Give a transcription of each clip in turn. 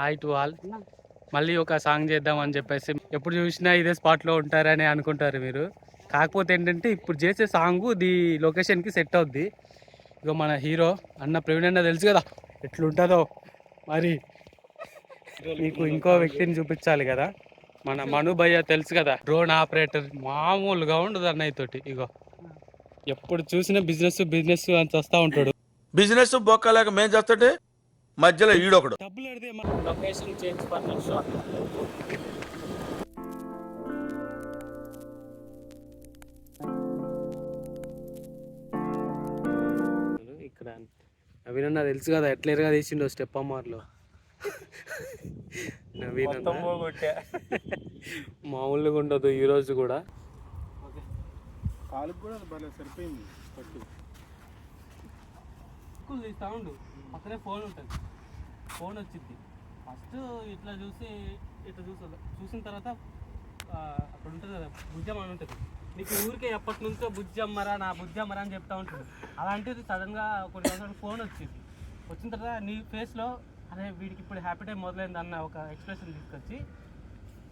Hi to all. మళ్ళీ ఒక song చేద్దామని చెప్పేసి ఎప్పుడు చూసినా ఇదే స్పాట్లో ఉంటారని అనుకుంటారు మీరు. కాకపోతే ఏంటంటే ఇప్పుడు చేసే సాంగ్ ది లొకేషన్కి సెట్ అవుద్ది. ఇక మన హీరో అన్న ప్రవీణ్ అన్న తెలుసు కదా ఎట్లుంటుందో. మరి మీకు ఇంకో వ్యక్తిని చూపించాలి కదా, మన మను భయ్య తెలుసు కదా, డ్రోన్ ఆపరేటర్. మామూలుగా ఉండదు అన్నయ్య తోటి. ఇగో ఎప్పుడు చూసినా బిజినెస్ బిజినెస్ అని వస్తూ ఉంటాడు. బిజినెస్ బొక్కలేక మేం చేస్తుంటే మధ్యలో ఈడొకడు. డబ్బులు అడితే లొకేషన్ చేంజ్ ఇక్కడ నవీన్ అన్న తెలుసు కదా ఎట్లేరుగా తీసిండో స్టెప్ అమ్మార్లో. నవీన్ అన్న మామూలుగా ఉండదు ఈరోజు కూడా. కాలుకు కూడా సరిపోయింది. తీస్తా ఉండు, పక్కనే ఫోన్ ఉంటుంది, ఫోన్ వచ్చింది. ఫస్ట్ ఇట్లా చూసిన తర్వాత అక్కడ ఉంటుంది కదా బుజ్జమ్మ అని ఉంటుంది. నీకు ఊరికే ఎప్పటి నుంచో బుజ్జమ్మరా నా బుజ్జమ్మరా అని చెప్తా ఉంటుంది. అలాంటిది సడన్గా కొన్ని సంవత్సరాలు ఫోన్ వచ్చిన తర్వాత నీ ఫేస్లో అరే వీడికి ఇప్పుడు హ్యాపీ టైం మొదలైంది అన్న ఒక ఎక్స్ప్రెషన్ తీసుకొచ్చి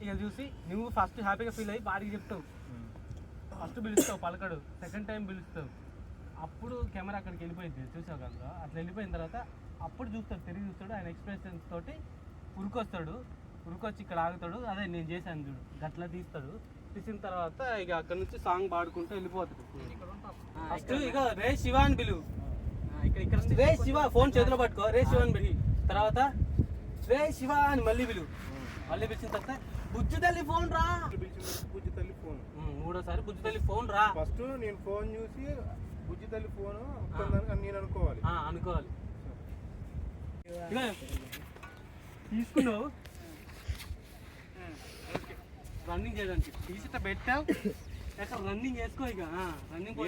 ఇక చూసి నువ్వు ఫస్ట్ హ్యాపీగా ఫీల్ అయ్యి వాడికి చెప్తావు. ఫస్ట్ పిలుస్తావు, పలకడు. సెకండ్ టైం పిలుస్తావు, అప్పుడు కెమెరా అక్కడికి వెళ్ళిపోయింది. చూసావు కదా, అట్లా వెళ్ళిపోయిన తర్వాత అప్పుడు చూస్తాడు, తిరిగి చూస్తాడు. ఆయన ఎక్స్ప్రెషన్స్ తోటి ఉరుకొచ్చి ఇక్కడ ఆగుతాడు. అదే నేను చేశాను చూడు, గట్లా తీస్తాడు. తీసిన తర్వాత ఇక అక్కడ నుంచి సాంగ్ పాడుకుంటూ వెళ్ళిపోతాడు. ఫస్ట్ ఇక రే శివ అని పిలువు, ఇక్కడ రే శివ ఫోన్ చేతిలో పట్టుకో, రే శివ అని పిలి. తర్వాత రే శివ అని మళ్ళీ పిలువు. మళ్ళీ పిలిచిన తర్వాత బుజ్జి తల్లి ఫోన్ రా. బుజ్జి తల్లి ఫోన్ మూడోసారి బుజ్జి తల్లి ఫోన్ రా. ఫస్ట్ నేను ఫోన్ చూసి బుజ్జి తల్లి ఫోన్ నేను అనుకోవాలి. తీసుకున్నావు రన్నింగ్ చేయడానికి తీసి పెట్టావు, రన్నింగ్ వేసుకో. ఇక రన్నింగ్